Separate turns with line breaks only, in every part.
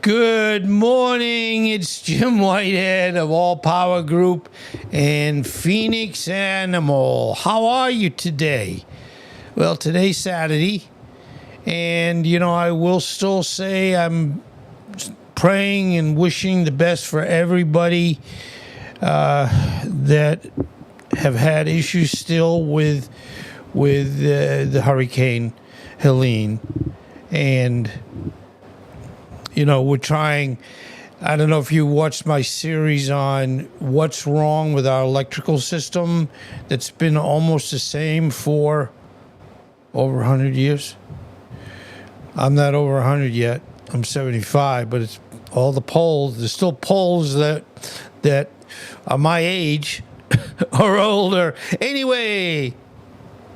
Good morning. It's Jim Whitehead of All Power Group and Phoenix Animal. How are you today? Well, today's Saturday, and I will still say I'm praying and wishing the best for everybody that have had issues still with the Hurricane Helene, and we're trying. I don't know if you watched my series on what's wrong with our electrical system that's been almost the same for over 100 years. I'm not over 100 yet. I'm 75, but it's all the poles. There's still poles that are my age or older. Anyway,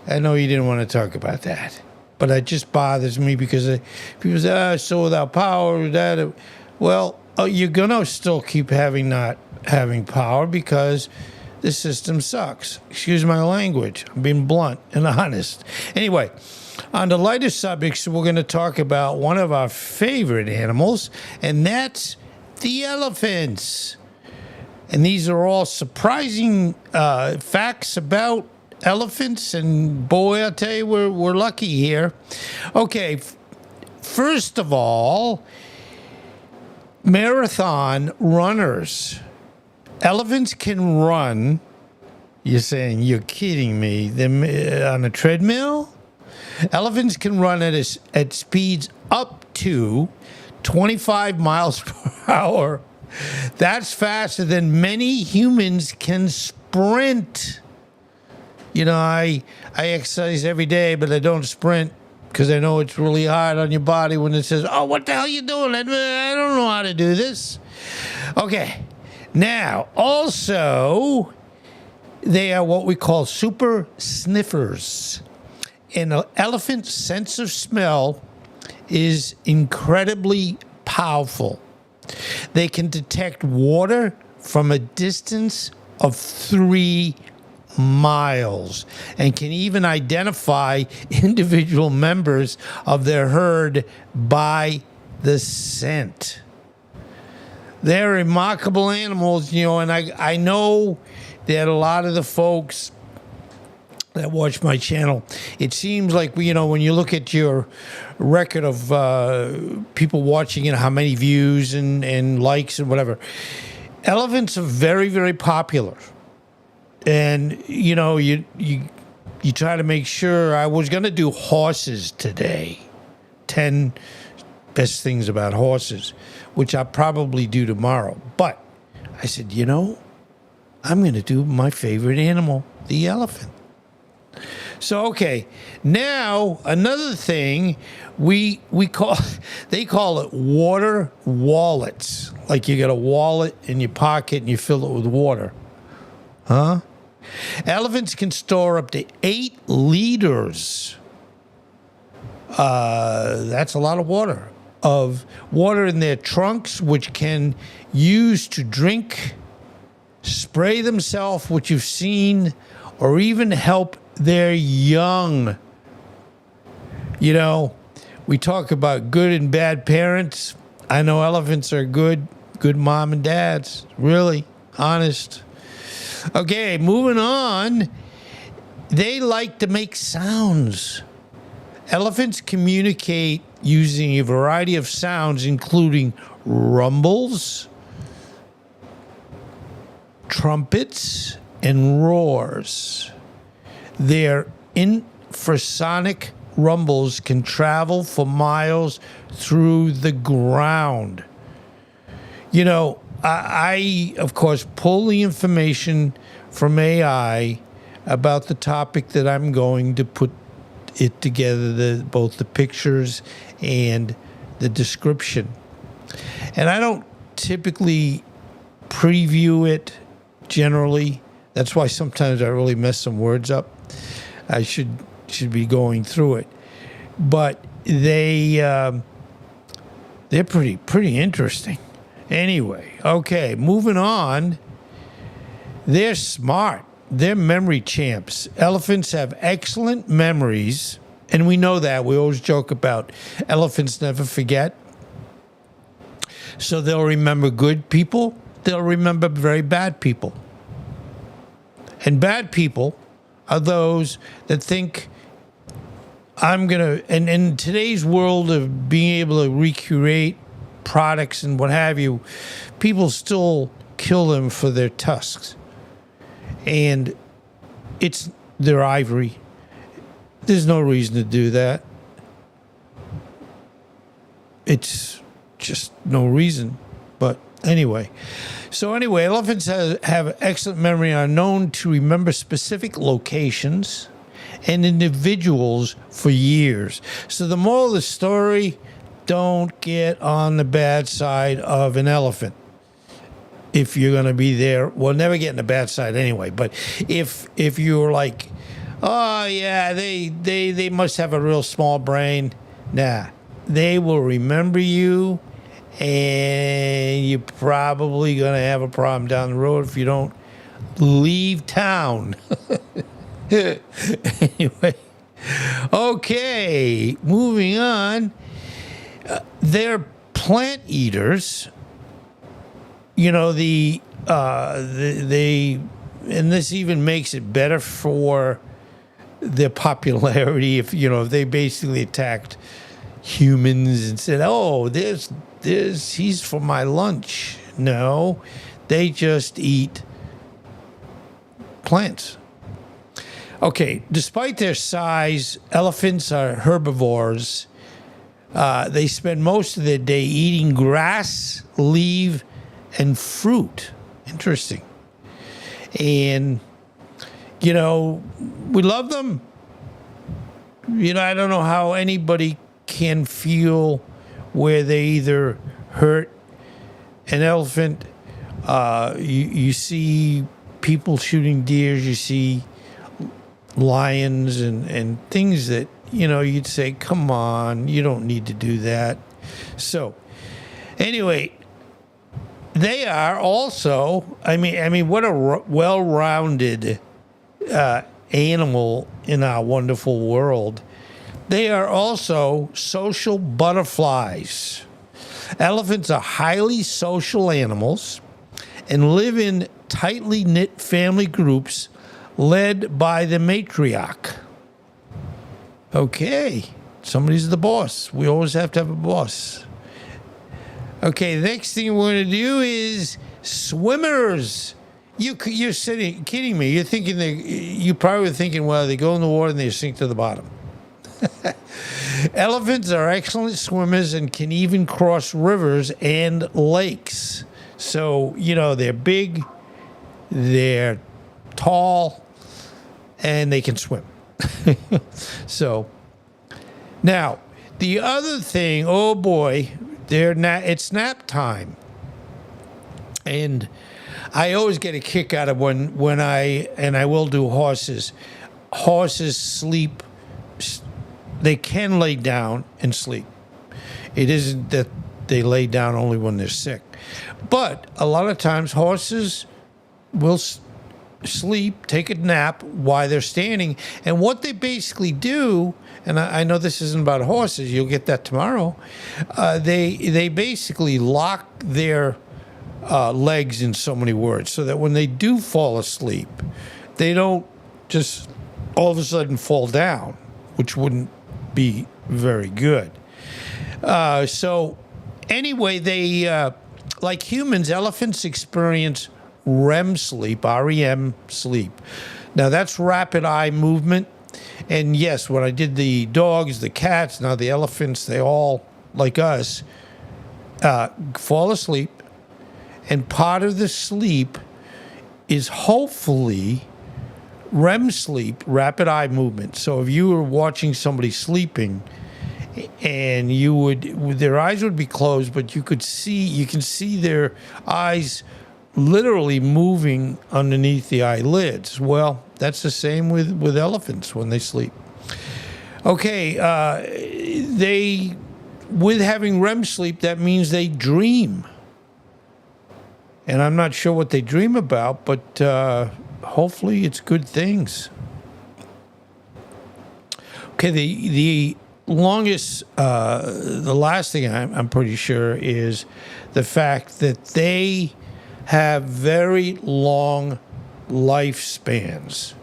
I know you didn't want to talk about that, but it just bothers me because people say, so without power, you're going to still keep not having power because the system sucks. Excuse my language. I'm being blunt and honest. Anyway, on the lighter subjects, we're going to talk about one of our favorite animals, and that's the elephants. And these are all surprising facts about elephants, and boy, I'll tell you, we're lucky here. Okay, first of all, marathon runners. Elephants can run. You're saying, you're kidding me. On a treadmill? Elephants can run at speeds up to 25 miles per hour. That's faster than many humans can sprint. I exercise every day, but I don't sprint because I know it's really hard on your body when it says, oh, what the hell are you doing? I don't know how to do this. Okay. Now, also, they are what we call super sniffers. An elephant's sense of smell is incredibly powerful. They can detect water from a distance of 3 miles and can even identify individual members of their herd by the scent. They're remarkable animals, and I know that a lot of the folks that watch my channel, it seems like, when you look at your record of people watching it, how many views and likes and whatever, elephants are very, very popular. And, you try to make sure. I was going to do horses today, 10 best things about horses, which I'll probably do tomorrow. But I said, I'm going to do my favorite animal, the elephant. So, okay, now another thing they call it water wallets. Like you got a wallet in your pocket and you fill it with water. Huh? Elephants can store up to 8 liters. That's a lot of water. Of water in their trunks, which can use to drink, spray themselves, which you've seen, or even help their young. We talk about good and bad parents. I know elephants are good mom and dads. Really, honest. Okay, moving on. They like to make sounds. Elephants communicate using a variety of sounds, including rumbles, trumpets, and roars. Their infrasonic rumbles can travel for miles through the ground. I, of course, pull the information from AI about the topic that I'm going to put it together, both the pictures and the description. And I don't typically preview it generally. That's why sometimes I really mess some words up. I should be going through it. But they're pretty interesting. Anyway, okay, moving on. They're smart. They're memory champs. Elephants have excellent memories, and we know that. We always joke about elephants never forget. So they'll remember good people, they'll remember very bad people. And bad people are those that think I'm going to, and in today's world of being able to recreate products and what have you, people still kill them for their tusks. And it's their ivory. There's no reason to do that. It's just no reason. But anyway. So anyway, elephants have excellent memory and are known to remember specific locations and individuals for years. So the moral of the story, don't get on the bad side of an elephant. If you're going to be there, well, never get on the bad side anyway. But if you're like, oh yeah, they must have a real small brain. Nah, they will remember you, and you're probably going to have a problem down the road if you don't leave town. Anyway, okay, moving on. They're plant eaters. You know, they and this even makes it better for their popularity. If they basically attacked humans and said, "Oh, there's he's for my lunch." No, they just eat plants. Okay, despite their size, elephants are herbivores. They spend most of their day eating grass, leaf, and fruit. Interesting. And, we love them. I don't know how anybody can feel where they either hurt an elephant. You see people shooting deers, you see lions and things that, you'd say, come on, you don't need to do that. So, anyway, they are also, I mean, what a well-rounded animal in our wonderful world. They are also social butterflies. Elephants are highly social animals and live in tightly knit family groups led by the matriarch. Okay, somebody's the boss. We always have to have a boss. Okay, the next thing we're going to do is swimmers. You're kidding me. You're thinking you probably were thinking, well, they go in the water and they sink to the bottom. Elephants are excellent swimmers and can even cross rivers and lakes. So, they're big, they're tall, and they can swim. So, now, the other thing, oh boy, it's nap time. And I always get a kick out of when I will do horses. Horses sleep, they can lay down and sleep. It isn't that they lay down only when they're sick. But a lot of times horses will sleep, take a nap while they're standing. And what they basically do, and I know this isn't about horses, you'll get that tomorrow, they basically lock their legs, in so many words, so that when they do fall asleep, they don't just all of a sudden fall down, which wouldn't be very good. So anyway, they, like humans, elephants experience REM sleep, REM sleep. Now that's rapid eye movement. And yes, when I did the dogs, the cats, now the elephants, they all, like us, fall asleep. And part of the sleep is hopefully REM sleep, rapid eye movement. So if you were watching somebody sleeping and their eyes would be closed, but you can see their eyes literally moving underneath the eyelids. Well, that's the same with elephants when they sleep. Okay, with having REM sleep, that means they dream. And I'm not sure what they dream about, but hopefully it's good things. Okay, the the last thing I'm pretty sure is the fact that they have very long lifespans.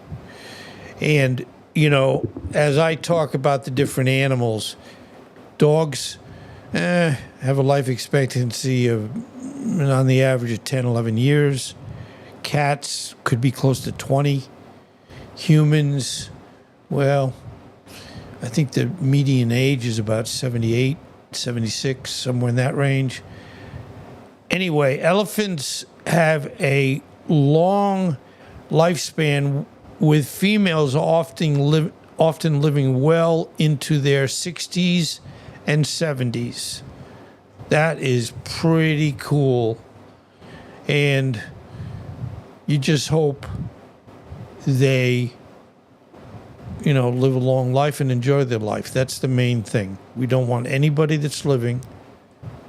And, as I talk about the different animals, dogs have a life expectancy of, on the average, of 10, 11 years. Cats could be close to 20. Humans, well, I think the median age is about 78, 76, somewhere in that range. Anyway, elephants have a long lifespan, with females often living well into their 60s and 70s. That is pretty cool. And you just hope they, live a long life and enjoy their life. That's the main thing. We don't want anybody that's living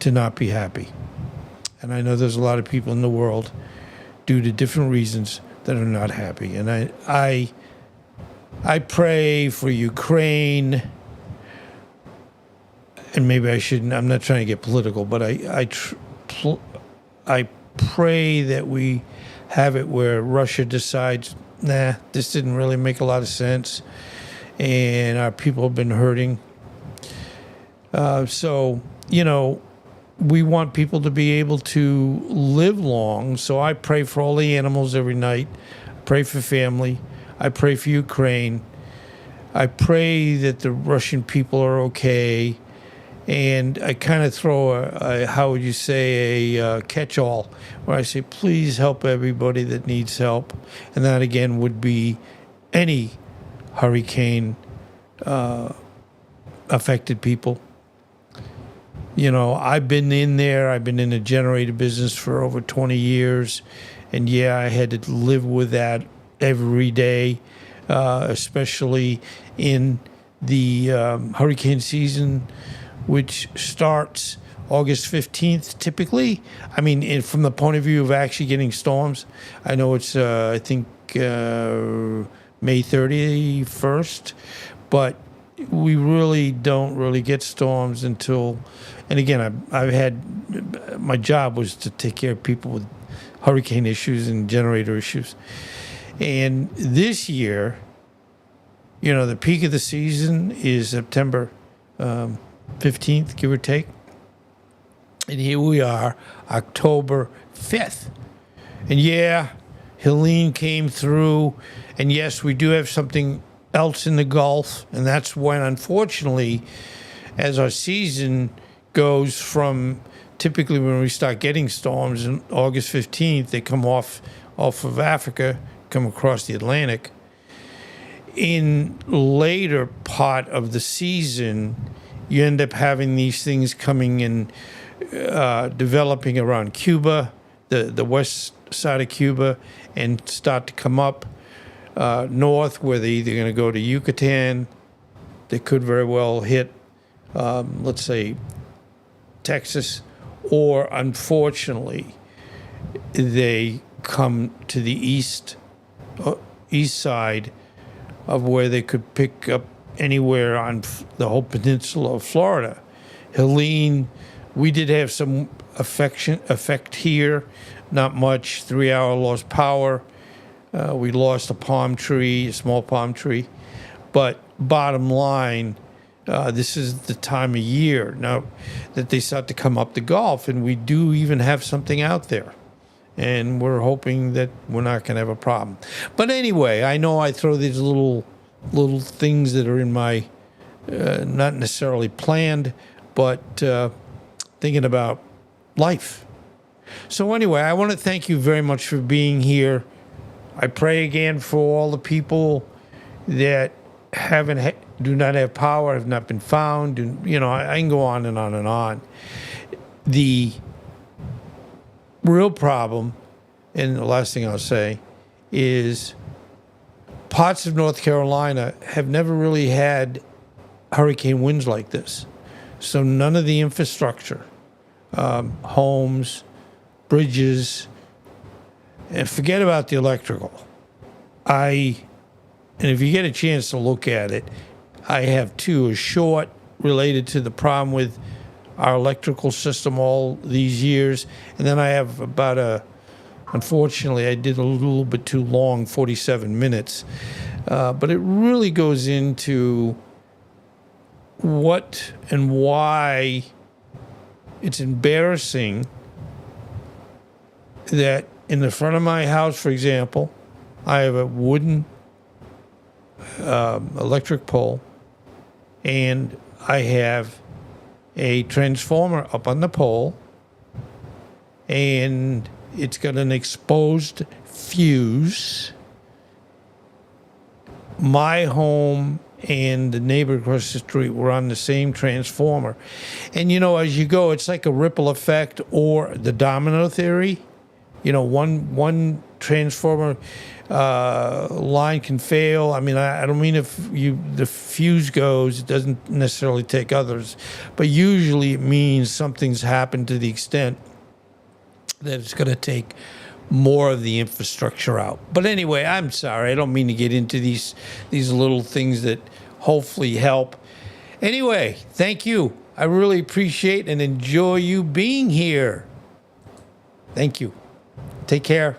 to not be happy. And I know there's a lot of people in the world, due to different reasons, that are not happy. And I pray for Ukraine. And maybe I shouldn't. I'm not trying to get political, but I pray that we have it where Russia decides, nah, this didn't really make a lot of sense, and our people have been hurting. So we want people to be able to live long. So I pray for all the animals every night. I pray for family. I pray for Ukraine. I pray that the Russian people are okay. And I kind of throw how would you say, a catch-all, where I say, please help everybody that needs help. And that, again, would be any hurricane affected people. I've been in there. I've been in the generator business for over 20 years. And, yeah, I had to live with that every day, especially in the hurricane season, which starts August 15th, typically. I mean, from the point of view of actually getting storms, I know it's, I think, May 31st, but we really don't really get storms until, and again, I've had, my job was to take care of people with hurricane issues and generator issues. And this year, the peak of the season is September 15th, give or take. And here we are, October 5th. And yeah, Helene came through. And yes, we do have something else in the Gulf. And that's when, unfortunately, as our season goes from typically when we start getting storms on August 15th, they come off of Africa, come across the Atlantic. In later part of the season, you end up having these things coming in, developing around Cuba, the west side of Cuba, and start to come up north, where they're either going to go to Yucatan. They could very well hit, let's say, Texas, or unfortunately, they come to the east side of where they could pick up anywhere on the whole peninsula of Florida. Helene, we did have some effect here, not much. 3-hour lost power. We lost a small palm tree. But bottom line, this is the time of year now that they start to come up the Gulf, and we do even have something out there. And we're hoping that we're not going to have a problem. But anyway, I know I throw these little things that are in my, not necessarily planned, but thinking about life. So anyway, I want to thank you very much for being here. I pray again for all the people that do not have power, have not been found. And, I can go on and on and on. The real problem, and the last thing I'll say, is parts of North Carolina have never really had hurricane winds like this. So none of the infrastructure, homes, bridges, and forget about the electrical. And if you get a chance to look at it, I have two, a short related to the problem with our electrical system all these years. And then I have unfortunately, I did a little bit too long, 47 minutes. But it really goes into what and why it's embarrassing that in the front of my house, for example, I have a wooden electric pole, and I have a transformer up on the pole, and it's got an exposed fuse. My home and the neighbor across the street were on the same transformer. And, as you go, it's like a ripple effect or the domino theory. One transformer line can fail. I mean, I don't mean if the fuse goes, it doesn't necessarily take others. But usually it means something's happened to the extent that it's going to take more of the infrastructure out. But anyway, I'm sorry. I don't mean to get into these little things that hopefully help. Anyway, thank you. I really appreciate and enjoy you being here. Thank you. Take care.